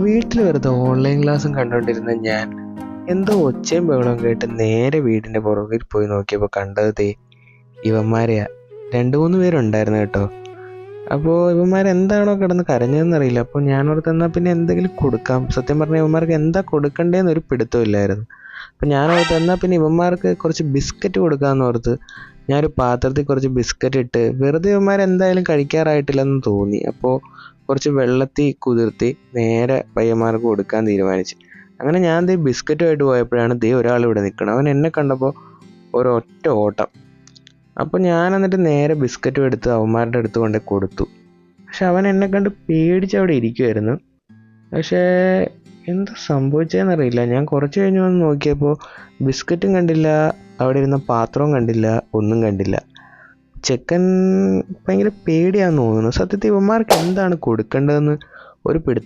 വീട്ടിൽ വെറുതെ ഓൺലൈൻ ക്ലാസ്സും കണ്ടുകൊണ്ടിരുന്ന ഞാൻ എന്തോ ഒച്ചയും ബഹളവും കേട്ട് നേരെ വീടിൻ്റെ പുറകിൽ പോയി നോക്കിയപ്പോൾ കണ്ടത് ഇവന്മാരെയാ. 2-3 പേരുണ്ടായിരുന്നു കേട്ടോ. അപ്പോൾ ഇവന്മാരെന്താണോ കിടന്ന് കരഞ്ഞതെന്നറിയില്ല. അപ്പോൾ ഞാനോർത്ത് എന്നാൽ പിന്നെ എന്തെങ്കിലും കൊടുക്കാം. സത്യം പറഞ്ഞാൽ ഇവന്മാർക്ക് എന്താ കൊടുക്കണ്ടേന്നൊരു പിടുത്തമില്ലായിരുന്നു. അപ്പോൾ ഞാനോർത്ത് എന്നാൽ പിന്നെ ഇവന്മാർക്ക് കുറച്ച് ബിസ്ക്കറ്റ് കൊടുക്കാമെന്ന് ഓർത്ത് ഞാനൊരു പാത്രത്തിൽ കുറച്ച് ബിസ്ക്കറ്റ് ഇട്ട്, വെറുതെ ഇവന്മാരെന്തായാലും കഴിക്കാറായിട്ടില്ലെന്ന് തോന്നി. അപ്പോൾ കുറച്ച് വെള്ളത്തിൽ കുതിർത്തി നേരെ പയ്യന്മാർക്ക് കൊടുക്കാൻ തീരുമാനിച്ചു. അങ്ങനെ ഞാൻ ബിസ്ക്കറ്റുമായിട്ട് പോയപ്പോഴാണ് ഒരാൾ ഇവിടെ നിൽക്കണം. അവൻ എന്നെ കണ്ടപ്പോൾ ഒരൊറ്റ ഓട്ടം. അപ്പോൾ ഞാൻ എന്നിട്ട് നേരെ ബിസ്ക്കറ്റും എടുത്ത് അവന്മാരുടെ അടുത്ത് കൊണ്ട് കൊടുത്തു. പക്ഷെ അവൻ എന്നെ കണ്ട് പേടിച്ച് അവിടെ ഇരിക്കുമായിരുന്നു. പക്ഷേ എന്താ സംഭവിച്ചതെന്നറിയില്ല. ഞാൻ കുറച്ച് കഴിഞ്ഞ് വന്ന് നോക്കിയപ്പോൾ ബിസ്ക്കറ്റും കണ്ടില്ല, അവിടെ ഇരുന്ന പാത്രവും കണ്ടില്ല, ഒന്നും കണ്ടില്ല. ചെക്കൻ ഭയങ്കര പേടിയാന്ന് തോന്നുന്നു. സത്യത്തിൽ ഇവന്മാർക്ക് എന്താണ് കൊടുക്കേണ്ടതെന്ന് ഒരു പിടുത്തം